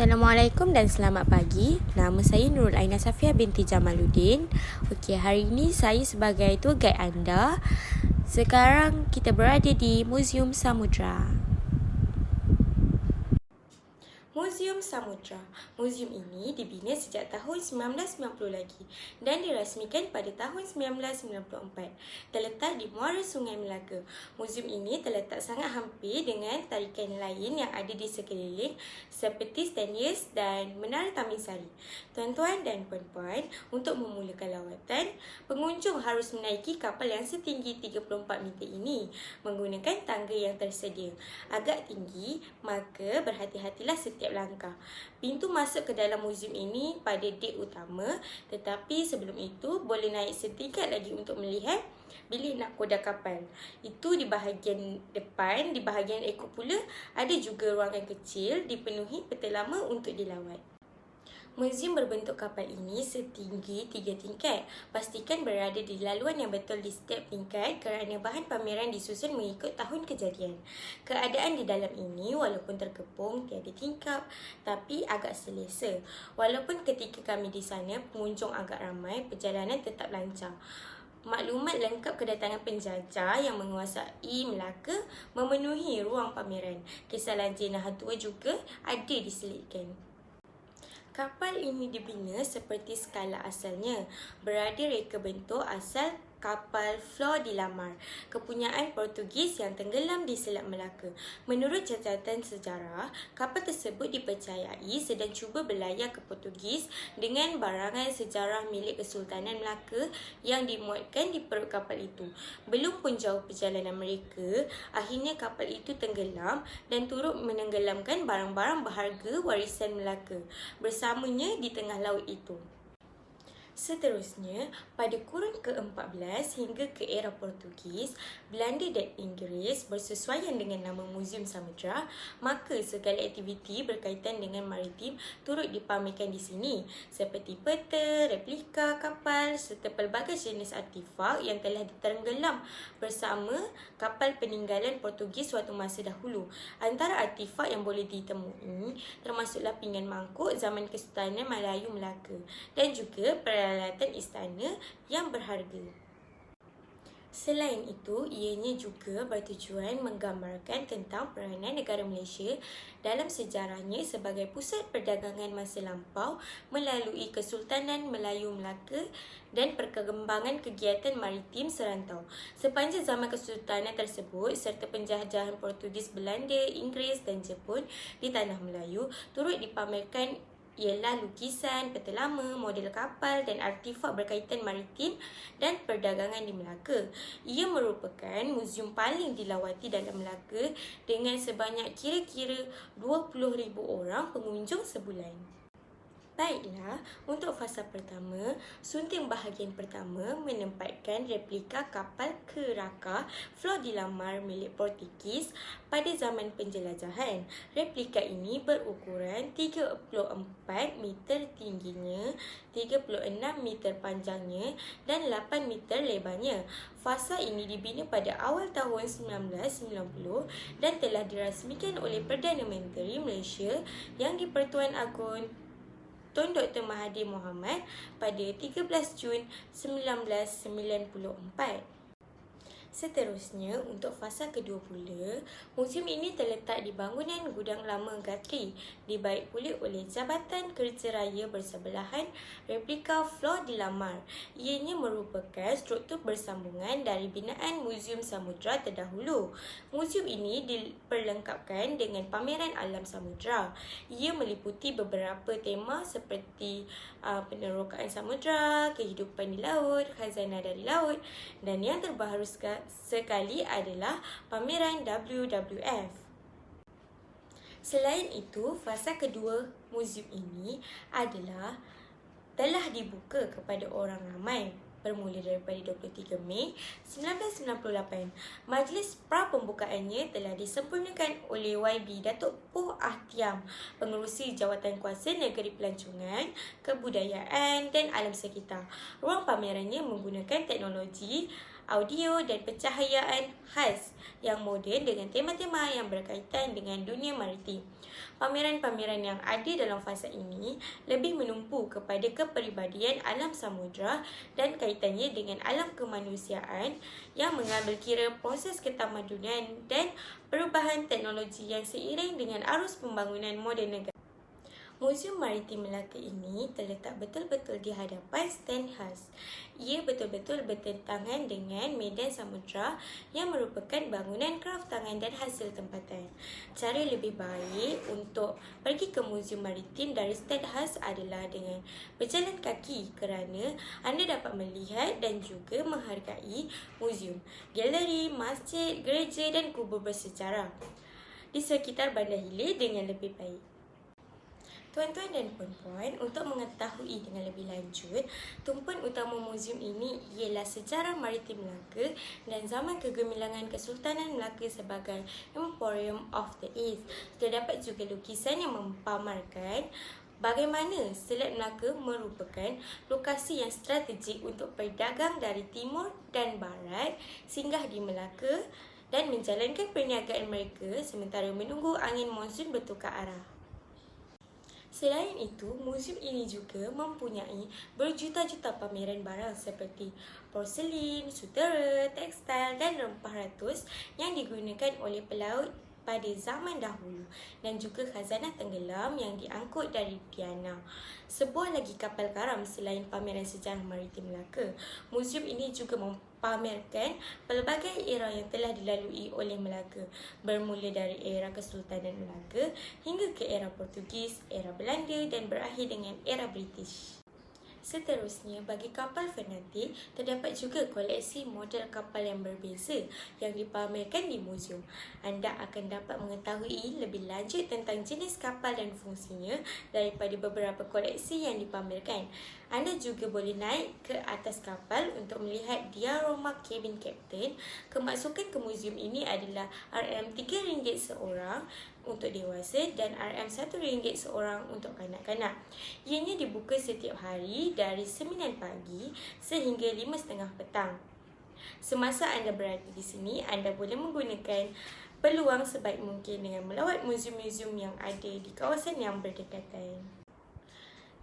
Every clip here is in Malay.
Assalamualaikum dan selamat pagi. Nama saya Nurul Aina Safia binti Jamaluddin. Okey, hari ini saya sebagai tour guide anda. Sekarang kita berada di Muzium Samudra. Muzium Samudra. Muzium ini dibina sejak tahun 1990 lagi dan dirasmikan pada tahun 1994. Terletak di muara Sungai Melaka. Muzium ini terletak sangat hampir dengan tarikan lain yang ada di sekeliling seperti Staniers dan Menara Tamin Sari. Tuan-tuan dan puan-puan, untuk memulakan lawatan, pengunjung harus menaiki kapal yang setinggi 34 meter ini menggunakan tangga yang tersedia. Agak tinggi, maka berhati-hatilah setiap langkah. Pintu masuk ke dalam muzium ini pada dek utama, tetapi sebelum itu boleh naik setingkat lagi untuk melihat bilik nakoda kapal. Itu di bahagian depan, di bahagian ekor pula ada juga ruangan kecil dipenuhi peta lama untuk dilawat. Muzium berbentuk kapal ini setinggi 3 tingkat. Pastikan berada di laluan yang betul di setiap tingkat kerana bahan pameran disusun mengikut tahun kejadian. Keadaan di dalam ini walaupun terkepung, tiada tingkap, tapi agak selesa. Walaupun ketika kami di sana pengunjung agak ramai, perjalanan tetap lancar. Maklumat lengkap kedatangan penjajah yang menguasai Melaka memenuhi ruang pameran. Kisah lanjana hantua juga ada diselitkan. Kapal ini dibina seperti skala asalnya, berada reka bentuk asal kapal Flor de la Mar, kepunyaan Portugis yang tenggelam di Selat Melaka. Menurut catatan sejarah, kapal tersebut dipercayai sedang cuba berlayar ke Portugis dengan barangan sejarah milik Kesultanan Melaka yang dimuatkan di perut kapal itu. Belum pun jauh perjalanan mereka, akhirnya kapal itu tenggelam dan turut menenggelamkan barang-barang berharga warisan Melaka bersamanya di tengah laut itu. Seterusnya, pada kurun ke-14 hingga ke era Portugis, Belanda dan Inggeris bersesuaian dengan nama Muzium Samudra, maka segala aktiviti berkaitan dengan maritim turut dipamerkan di sini, seperti peta, replika kapal serta pelbagai jenis artifak yang telah ditenggelam bersama kapal peninggalan Portugis waktu masa dahulu. Antara artifak yang boleh ditemui termasuklah pinggan mangkuk zaman Kesultanan Melayu Melaka dan juga peralatan istana yang berharga. Selain itu, ianya juga bertujuan menggambarkan tentang peranan negara Malaysia dalam sejarahnya sebagai pusat perdagangan masa lampau melalui Kesultanan Melayu Melaka dan perkembangan kegiatan maritim serantau. Sepanjang zaman Kesultanan tersebut serta penjajahan Portugis, Belanda, Inggeris dan Jepun di Tanah Melayu turut dipamerkan ialah lukisan, peta lama, model kapal dan artifak berkaitan maritim dan perdagangan di Melaka. Ia merupakan muzium paling dilawati dalam Melaka dengan sebanyak kira-kira 20,000 orang pengunjung sebulan. Baiklah, untuk fasa pertama, sunting bahagian pertama menempatkan replika kapal Keraka Flor de la Mar milik Portugis pada zaman penjelajahan. Replika ini berukuran 34 meter tingginya, 36 meter panjangnya dan 8 meter lebarnya. Fasa ini dibina pada awal tahun 1990 dan telah dirasmikan oleh Perdana Menteri Malaysia yang di-Pertuan Agong Tun Dr. Mahathir Mohamad pada 13 Jun 1994. Seterusnya, untuk fasa kedua pula, muzium ini terletak di bangunan Gudang Lama Gatri, dibaik pula oleh Jabatan Kereta Raya bersebelahan replika Flor de la Mar. Ianya merupakan struktur bersambungan dari binaan Muzium Samudra terdahulu. Muzium ini diperlengkapkan dengan pameran alam samudra. Ia meliputi beberapa tema seperti penerokaan samudra, kehidupan di laut, khazanah dari laut dan yang terbaru sekali adalah pameran WWF. Selain itu, fasa kedua muzium ini telah dibuka kepada orang ramai bermula daripada 23 Mei 1998. Majlis pra-pembukaannya telah disempurnakan oleh YB Datuk Poh Ahtiam, Pengerusi Jawatankuasa Negeri Pelancongan, Kebudayaan dan Alam Sekitar. Ruang pamerannya menggunakan teknologi audio dan pencahayaan khas yang moden dengan tema-tema yang berkaitan dengan dunia maritim. Pameran-pameran yang ada dalam fasa ini lebih menumpu kepada kepribadian alam samudra dan kaitannya dengan alam kemanusiaan yang mengambil kira proses ketamadunan dan perubahan teknologi yang seiring dengan arus pembangunan moden negara. Muzium Maritim Melaka ini terletak betul-betul di hadapan Stand House. Ia betul-betul bertentangan dengan medan samudra yang merupakan bangunan kraftangan dan hasil tempatan. Cara lebih baik untuk pergi ke Muzium Maritim dari Stand House adalah dengan berjalan kaki kerana anda dapat melihat dan juga menghargai muzium, galeri, masjid, gereja dan kubur bersejarah di sekitar Bandar Hilir dengan lebih baik. Tuan-tuan dan puan-puan, untuk mengetahui dengan lebih lanjut, tumpuan utama muzium ini ialah sejarah maritim Melaka dan zaman kegemilangan Kesultanan Melaka sebagai Emporium of the East. Terdapat juga lukisan yang mempamerkan bagaimana Selat Melaka merupakan lokasi yang strategik untuk berdagang dari timur dan barat, singgah di Melaka dan menjalankan perniagaan mereka sementara menunggu angin monsun bertukar arah. Selain itu, muzium ini juga mempunyai berjuta-juta pameran barang seperti porselin, sutera, tekstil dan rempah ratus yang digunakan oleh pelaut pada zaman dahulu dan juga khazanah tenggelam yang diangkut dari Diana. Sebuah lagi kapal karam selain pameran sejarah maritim Melaka. Muzium ini juga pamerkan pelbagai era yang telah dilalui oleh Melaka, bermula dari era Kesultanan Melaka hingga ke era Portugis, era Belanda dan berakhir dengan era British. Seterusnya, bagi kapal fanatik, terdapat juga koleksi model kapal yang berbeza yang dipamerkan di muzium. Anda akan dapat mengetahui lebih lanjut tentang jenis kapal dan fungsinya daripada beberapa koleksi yang dipamerkan. Anda juga boleh naik ke atas kapal untuk melihat diorama kabin kapten. Kemasukan ke muzium ini adalah RM3 seorang untuk dewasa dan RM1 seorang untuk kanak-kanak. Ianya dibuka setiap hari dari 9 pagi sehingga 5.30 petang. Semasa anda berada di sini, anda boleh menggunakan peluang sebaik mungkin dengan melawat muzium-muzium yang ada di kawasan yang berdekatan.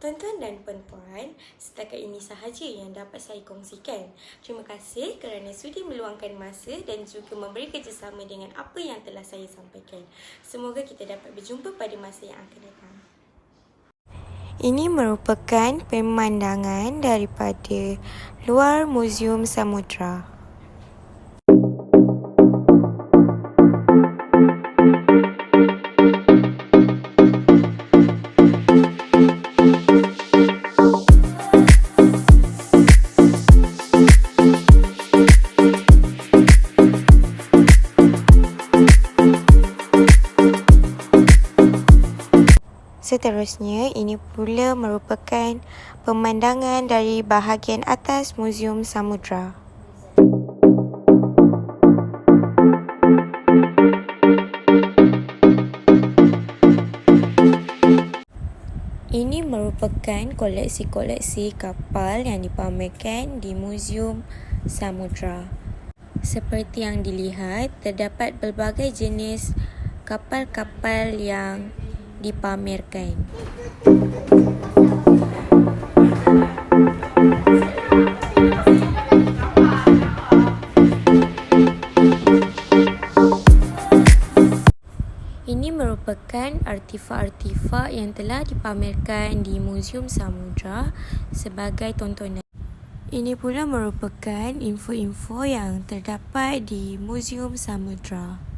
Tuan-tuan dan puan-puan, setakat ini sahaja yang dapat saya kongsikan. Terima kasih kerana sudi meluangkan masa dan juga memberi kerjasama dengan apa yang telah saya sampaikan. Semoga kita dapat berjumpa pada masa yang akan datang. Ini merupakan pemandangan daripada luar Muzium Samudra. Seterusnya, ini pula merupakan pemandangan dari bahagian atas Muzium Samudra. Ini merupakan koleksi-koleksi kapal yang dipamerkan di Muzium Samudra. Seperti yang dilihat, terdapat pelbagai jenis kapal-kapal yang dipamerkan. Ini merupakan artifak-artifak yang telah dipamerkan di Muzium Samudra sebagai tontonan. Ini pula merupakan info-info yang terdapat di Muzium Samudra.